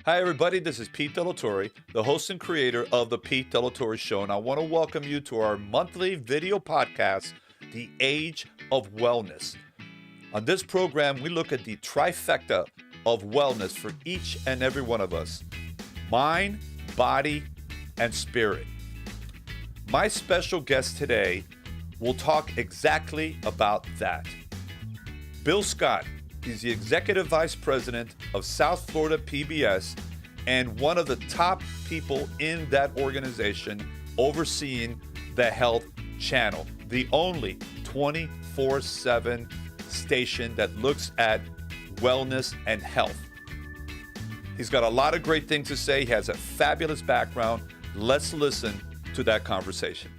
Hi, everybody. This is Pete Delatorre, the host and creator of The Pete Delatorre Show, and I want to welcome you to our monthly video podcast, The Age of Wellness. On this program, we look at the trifecta of wellness for each and every one of us: mind, body, and spirit. My special guest today will talk exactly about that. Bill Scott. He's the Executive Vice President of South Florida PBS and one of the top people in that organization overseeing the Health Channel, the only 24/7 station that looks at wellness and health. He's got a lot of great things to say. He has a fabulous background. Let's listen to that conversation.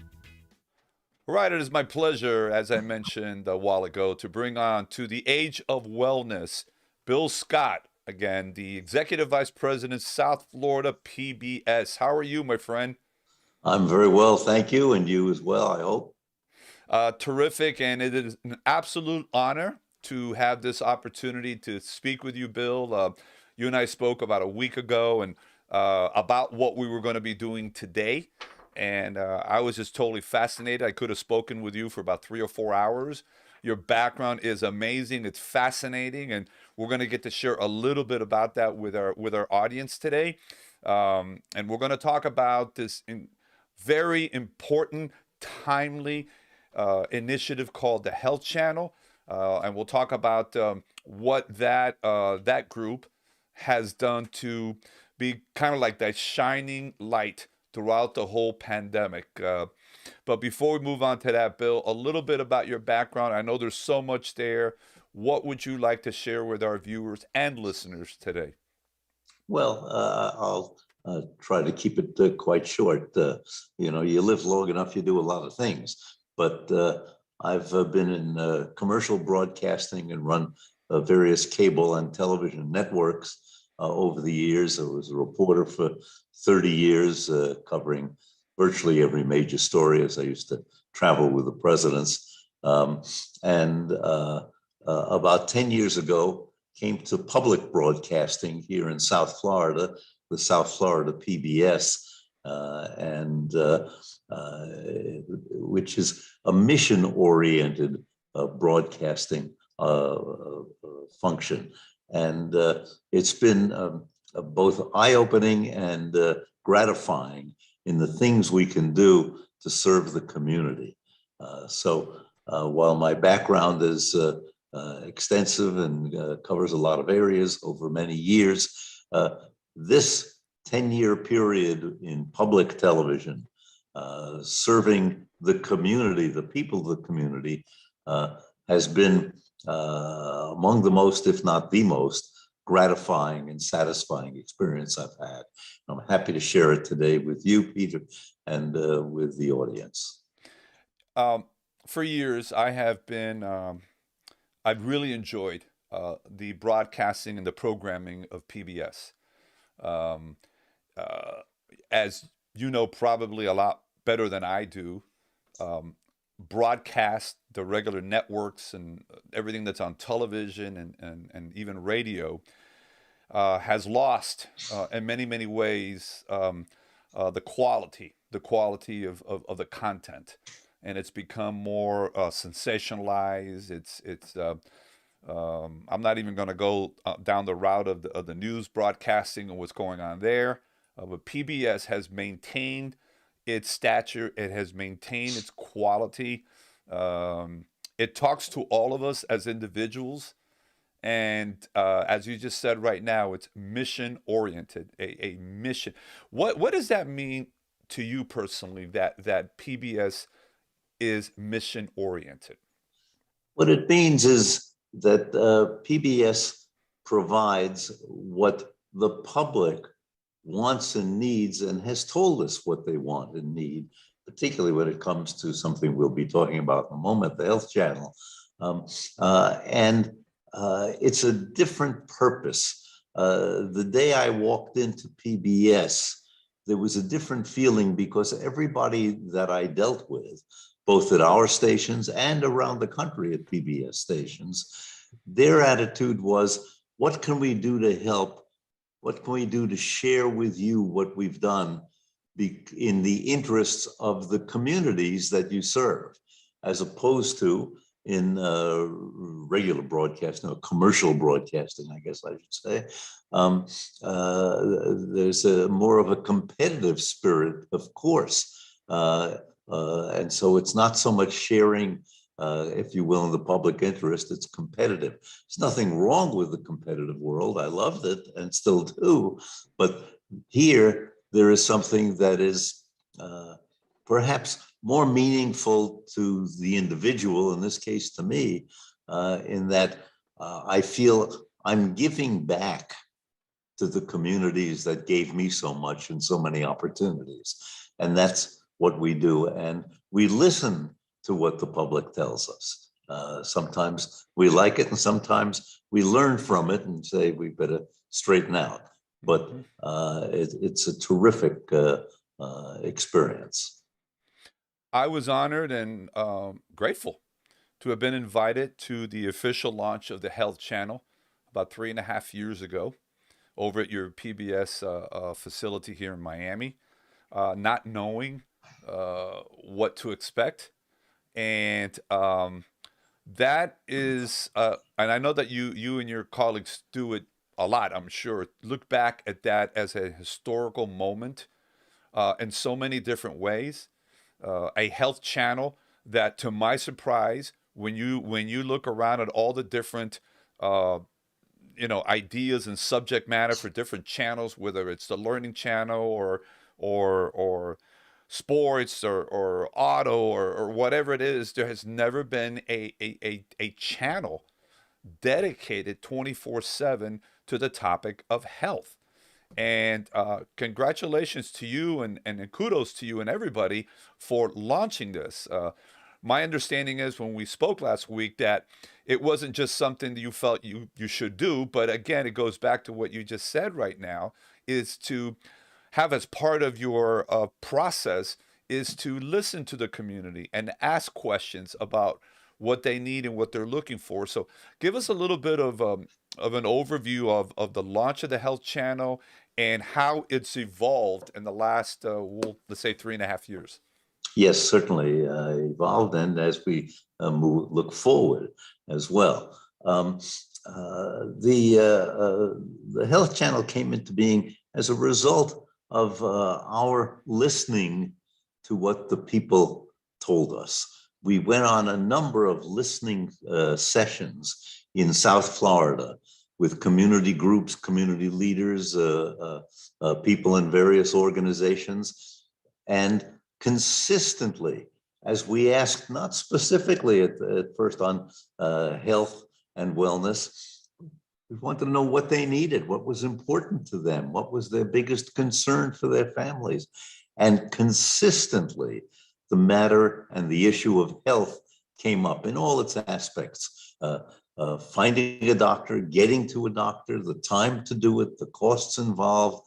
All right, it is my pleasure, as I mentioned a while ago, to bring on to the Age of Wellness, Bill Scott, again, the Executive Vice President, South Florida PBS. How are you, my friend? I'm very well, thank you, and you as well, I hope. Terrific, and it is an absolute honor to have this opportunity to speak with you, Bill. You and I spoke about a week ago and about what we were going to be doing today. And I was just totally fascinated. I could have spoken with you for about 3 or 4 hours. Your background is amazing. It's fascinating, and we're going to get to share a little bit about that with our audience today. And we're going to talk about this very important, timely initiative called the Health Channel, and we'll talk about what that group has done to be kind of like that shining light throughout the whole pandemic. But before we move on to that, Bill, a little bit about your background. I know there's so much there. What would you like to share with our viewers and listeners today? Well, I'll try to keep it quite short. You live long enough, you do a lot of things. But I've been in commercial broadcasting and run various cable and television networks over the years. I was a reporter for 30 years, covering virtually every major story as I used to travel with the presidents. And about 10 years ago, came to public broadcasting here in South Florida, the South Florida PBS, which is a mission-oriented broadcasting function. And it's been both eye-opening and gratifying in the things we can do to serve the community. So while my background is extensive and covers a lot of areas over many years, this 10-year period in public television, serving the community, the people of the community, has been among the most, if not the most, gratifying and satisfying experience I've had. I'm happy to share it today with you, Peter, and with the audience. For years, I've really enjoyed the broadcasting and the programming of PBS. Um, as you know, probably a lot better than I do, um, broadcast the regular networks and everything that's on television and even radio has lost in many, many ways the quality of the content. And it's become more sensationalized. I'm not even going to go down the route of the news broadcasting and what's going on there. But PBS has maintained its stature. It has maintained its quality. It talks to all of us as individuals. And as you just said right now, it's mission oriented, a mission. What does that mean to you personally, that PBS is mission oriented? What it means is that PBS provides what the public wants and needs and has told us what they want and need, particularly when it comes to something we'll be talking about in a moment, the Health Channel. And it's a different purpose. The day I walked into PBS, there was a different feeling because everybody that I dealt with, both at our stations and around the country at PBS stations, their attitude was, what can we do to help what can we do to share with you what we've done in the interests of the communities that you serve, as opposed to in regular broadcasting or commercial broadcasting, I guess I should say. There's more of a competitive spirit, of course. And so it's not so much sharing, if you will, in the public interest, it's competitive. There's nothing wrong with the competitive world. I loved it and still do. But here, there is something that is perhaps more meaningful to the individual, in this case to me, in that I feel I'm giving back to the communities that gave me so much and so many opportunities. And that's what we do. And we listen to what the public tells us. Sometimes we like it and sometimes we learn from it and say we better straighten out. But it's a terrific experience. I was honored and grateful to have been invited to the official launch of the Health Channel about 3.5 years ago over at your PBS facility here in Miami, not knowing what to expect. And that is, and I know that you and your colleagues do it a lot, I'm sure. Look back at that as a historical moment in so many different ways. A health channel that, to my surprise, when you look around at all the different ideas and subject matter for different channels, whether it's the learning channel or sports or auto or whatever it is, there has never been a channel dedicated 24/7 to the topic of health. And congratulations to you and kudos to you and everybody for launching this. My understanding is when we spoke last week that it wasn't just something that you felt you should do, but again, it goes back to what you just said right now, is to have as part of your process is to listen to the community and ask questions about what they need and what they're looking for. So give us a little bit of an overview of the launch of the Health Channel and how it's evolved in the last, let's say, 3.5 years. Yes, certainly evolved, and as we look forward as well. The Health Channel came into being as a result of our listening to what the people told us. We went on a number of listening sessions in South Florida with community groups, community leaders, people in various organizations, and consistently, as we asked, not specifically at first on health and wellness, we wanted to know what they needed, what was important to them, what was their biggest concern for their families. And consistently, the matter and the issue of health came up in all its aspects. Finding a doctor, getting to a doctor, the time to do it, the costs involved,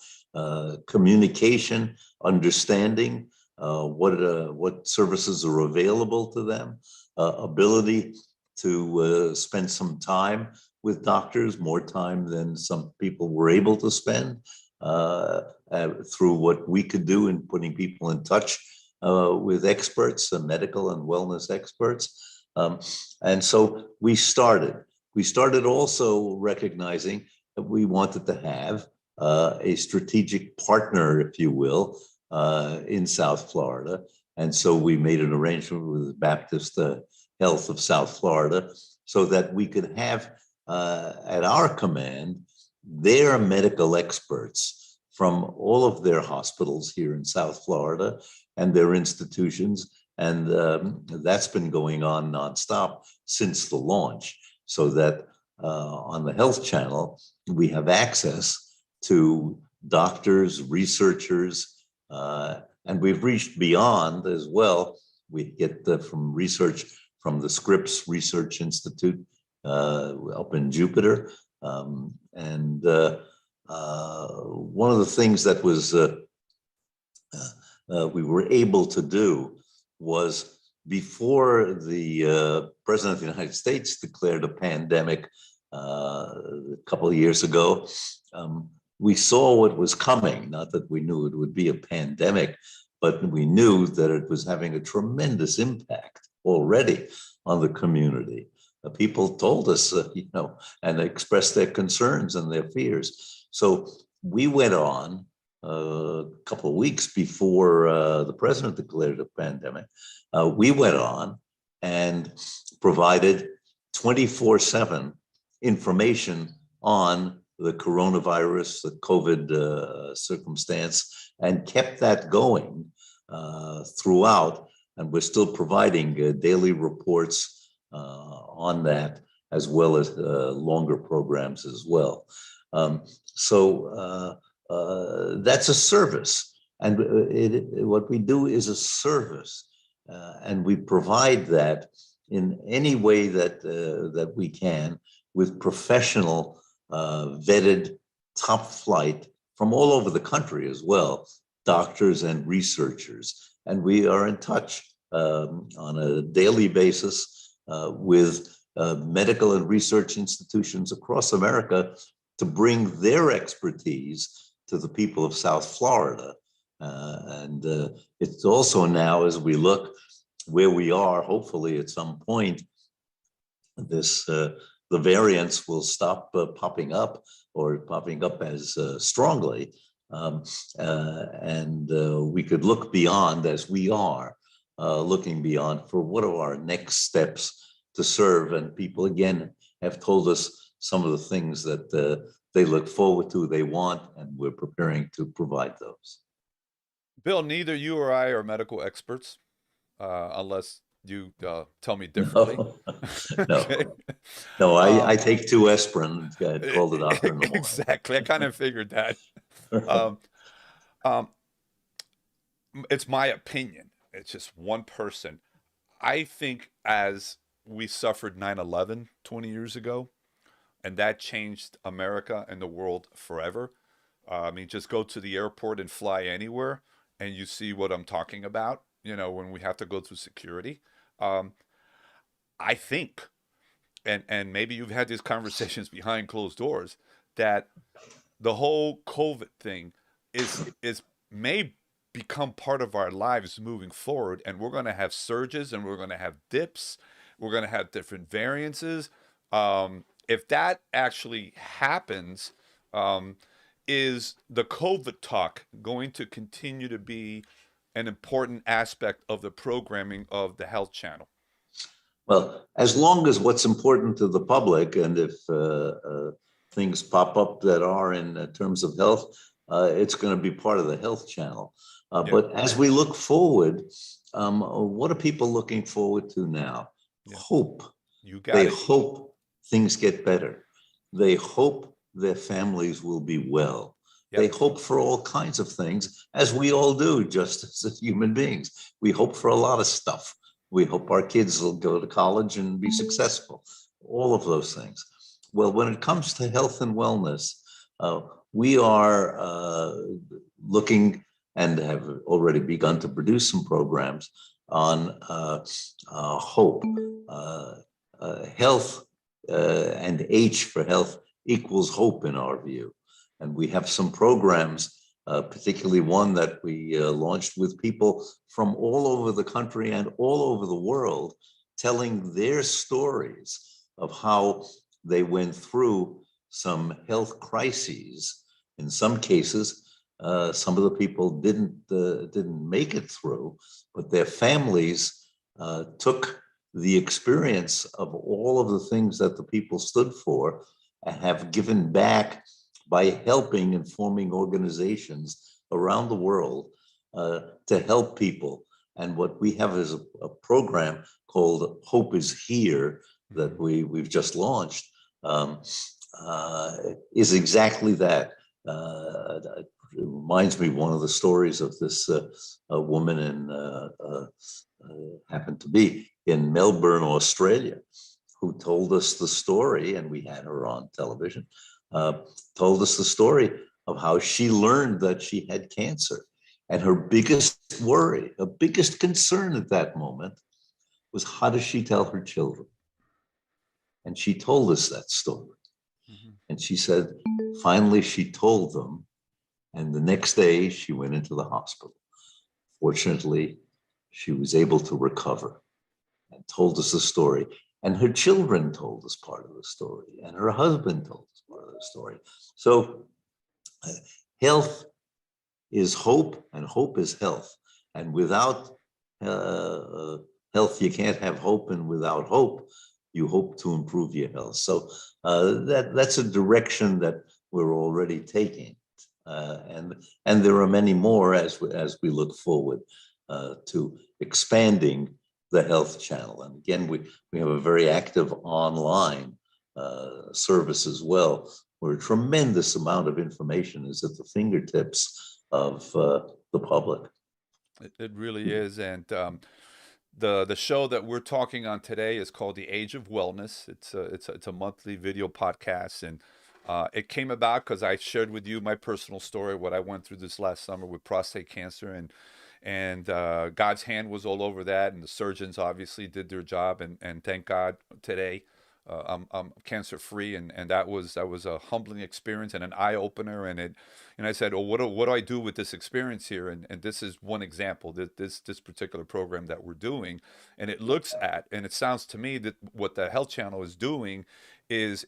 communication, understanding what services are available to them, ability to spend some time with doctors, more time than some people were able to spend, through what we could do in putting people in touch with experts, medical and wellness experts. And so we started. We started also recognizing that we wanted to have a strategic partner, if you will, in South Florida. And so we made an arrangement with Baptist Health of South Florida so that we could have at our command their medical experts from all of their hospitals here in South Florida and their institutions. And that's been going on nonstop since the launch, so that on the Health Channel, we have access to doctors, researchers, and we've reached beyond as well. We get from research from the Scripps Research Institute up in Jupiter. And one of the things that was we were able to do was, before the President of the United States declared a pandemic a couple of years ago, we saw what was coming, not that we knew it would be a pandemic, but we knew that it was having a tremendous impact already on the community. People told us, and expressed their concerns and their fears. So we went on a couple of weeks before the president declared a pandemic. We went on and provided 24/7 information on the coronavirus, the COVID circumstance, and kept that going throughout. And we're still providing daily reports on that, as well as longer programs as well. So that's a service. And what we do is a service. And we provide that in any way that we can, with professional, vetted, top flight from all over the country as well, doctors and researchers. And we are in touch on a daily basis with medical and research institutions across America to bring their expertise to the people of South Florida. And it's also now, as we look where we are, hopefully at some point, the variants will stop popping up, or popping up as strongly. And we could look beyond, as we are looking beyond, for what are our next steps to serve. And people, again, have told us some of the things that they look forward to, they want, and we're preparing to provide those. Bill, neither you or I are medical experts, unless you tell me differently. No, Okay. no, I take 2 aspirin and call the doctor in the morning. Exactly. I kind of figured that. Um, um, it's my opinion. It's just one person. I think as we suffered 9/11 20 years ago, and that changed America and the world forever. I mean, just go to the airport and fly anywhere, and you see what I'm talking about, when we have to go through security. Um, I think, and maybe you've had these conversations behind closed doors, that the whole COVID thing is may become part of our lives moving forward, and we're going to have surges and we're going to have dips, we're going to have different variances. If that actually happens, is the COVID talk going to continue to be an important aspect of the programming of the Health Channel? Well, as long as what's important to the public, and if things pop up that are in terms of health, it's going to be part of the Health Channel. Yeah. But as we look forward, what are people looking forward to now? Yeah. Hope. You got They it. hope things get better. They hope their families will be well. Yep. They hope for all kinds of things, as we all do, just as human beings. We hope for a lot of stuff. We hope our kids will go to college and be successful, all of those things. Well, when it comes to health and wellness, we are looking and have already begun to produce some programs on hope. Health and H for health equals hope in our view. And we have some programs, particularly one that we launched with people from all over the country and all over the world, telling their stories of how they went through some health crises. In some cases, some of the people didn't make it through, but their families took the experience of all of the things that the people stood for and have given back by helping and forming organizations around the world to help people. And what we have is a program called Hope is Here that we've just launched, is exactly that. It reminds me of one of the stories of this woman happened to be in Melbourne, Australia, who told us the story, and we had her on television, told us the story of how she learned that she had cancer. And her biggest worry, her biggest concern at that moment was, how does she tell her children? And she told us that story. Mm-hmm. And she said, finally, she told them. And the next day, she went into the hospital. Fortunately, she was able to recover and told us the story. And her children told us part of the story, and her husband told us part of the story. So health is hope, and hope is health. And without health, you can't have hope, and without hope, you hope to improve your health. So that's a direction that we're already taking. And there are many more as we look forward to expanding the health channel. And again, we have a very active online service as well, where a tremendous amount of information is at the fingertips of the public. It really is. And the show that we're talking on today is called The Age of Wellness. It's a monthly video podcast, and it came about because I shared with you my personal story, what I went through this last summer with prostate cancer, and God's hand was all over that, and the surgeons obviously did their job, and thank God today I'm cancer free, and that was a humbling experience and an eye opener, and I said, oh, what do I do with this experience here? And this is one example, this particular program that we're doing, and it looks at, and it sounds to me that what the Health Channel is doing is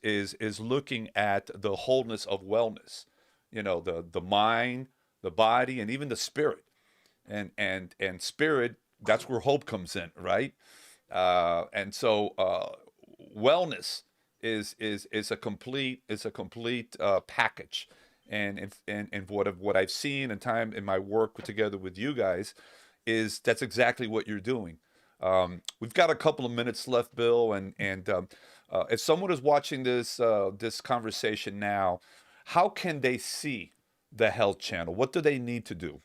looking at the wholeness of wellness, the mind, the body, and even the spirit. And spirit, that's where hope comes in, right? And so wellness is a complete package. And what I've seen in time in my work together with you guys is that's exactly what you're doing. We've got a couple of minutes left, Bill, and if someone is watching this conversation now, how can they see the Health Channel? What do they need to do?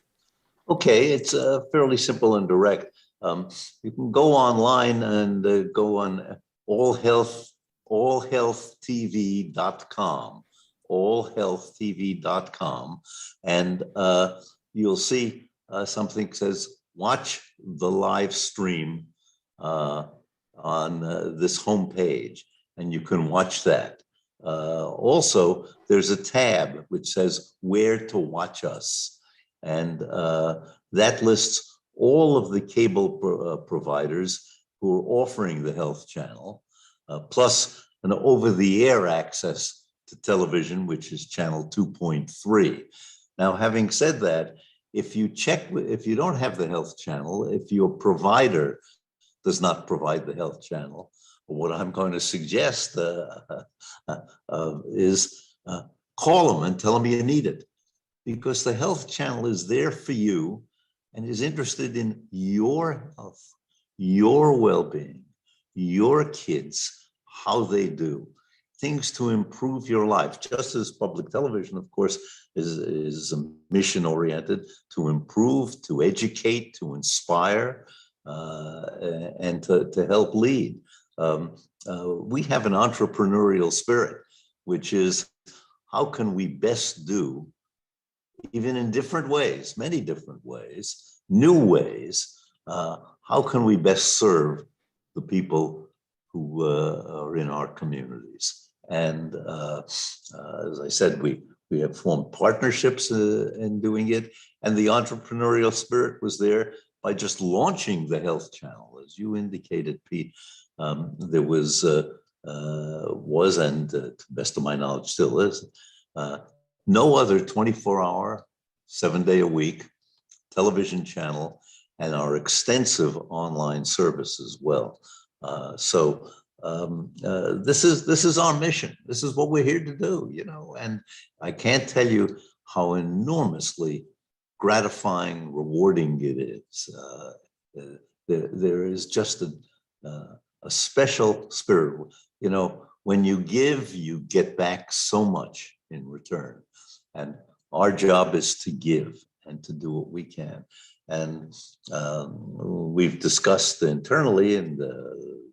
Okay, it's fairly simple and direct. You can go online and go on allhealthtv.com, allhealthtv.com, and you'll see something that says watch the live stream on this homepage, and you can watch that. Also, there's a tab which says where to watch us. And that lists all of the cable providers who are offering the Health Channel, plus an over-the-air access to television, which is channel 2.3. Now, having said that, if you don't have the Health Channel, if your provider does not provide the Health Channel, what I'm going to suggest is call them and tell them you need it. Because the Health Channel is there for you and is interested in your health, your well-being, your kids, how they do, things to improve your life. Just as public television, of course, is mission-oriented to improve, to educate, to inspire, and to help lead. We have an entrepreneurial spirit, which is how can we best do, even in different ways, many different ways, new ways, how can we best serve the people who are in our communities? And as I said, we have formed partnerships in doing it, and the entrepreneurial spirit was there by just launching the Health Channel. As you indicated, Pete, there was and to the best of my knowledge still is, no other 24-hour, 7-day-a-week television channel, and our extensive online service as well. So this is our mission. This is what we're here to do, and I can't tell you how enormously gratifying, rewarding it is. There is just a special spirit. When you give, you get back so much in return. And our job is to give and to do what we can. And we've discussed internally, and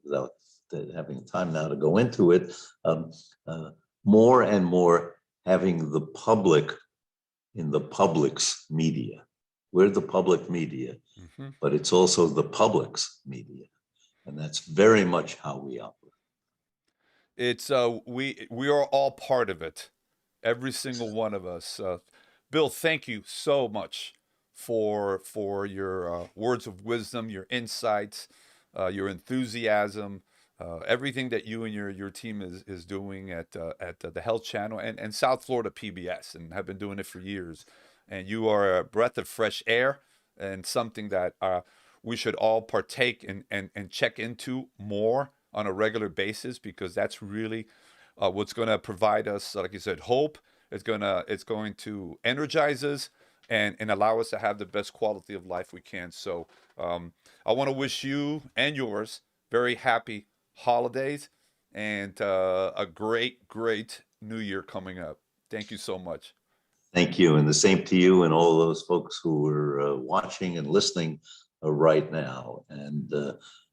without having time now to go into it, more and more having the public in the public's media. We're the public media, but it's also the public's media. And that's very much how we operate. It's we are all part of it, every single one of us. Bill, thank you so much for your words of wisdom, your insights, your enthusiasm, everything that you and your team is doing at the Health Channel and South Florida PBS, and have been doing it for years. And you are a breath of fresh air and something that we should all partake and check into more on a regular basis, because that's really what's going to provide us, like you said, hope. It's going to energize us and allow us to have the best quality of life we can. So I want to wish you and yours very happy holidays and a great new year coming up. Thank you so much. Thank you. And the same to you and all those folks who are watching and listening right now. And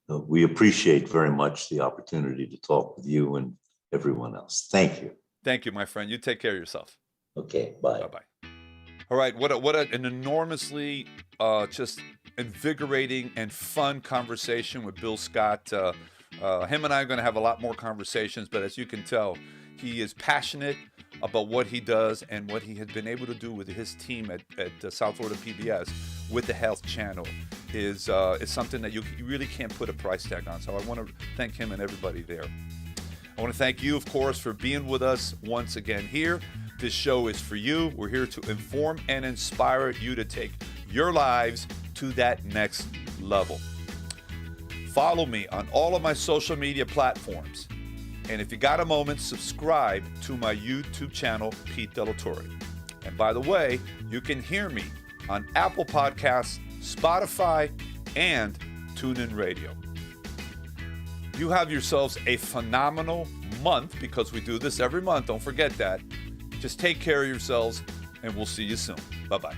we appreciate very much the opportunity to talk with you and everyone else. Thank you. Thank you, my friend. You take care of yourself. Okay, bye. Bye-bye. All right, an enormously just invigorating and fun conversation with Bill Scott. Him and I are going to have a lot more conversations, but as you can tell, he is passionate about what he does and what he has been able to do with his team at South Florida PBS with the Health Channel is something that you really can't put a price tag on. So I want to thank him and everybody there. I want to thank you, of course, for being with us once again here. This show is for you. We're here to inform and inspire you to take your lives to that next level. Follow me on all of my social media platforms. And if you got a moment, subscribe to my YouTube channel, Pete Delatorre. And by the way, you can hear me on Apple Podcasts, Spotify, and TuneIn Radio. You have yourselves a phenomenal month, because we do this every month. Don't forget that. Just take care of yourselves, and we'll see you soon. Bye-bye.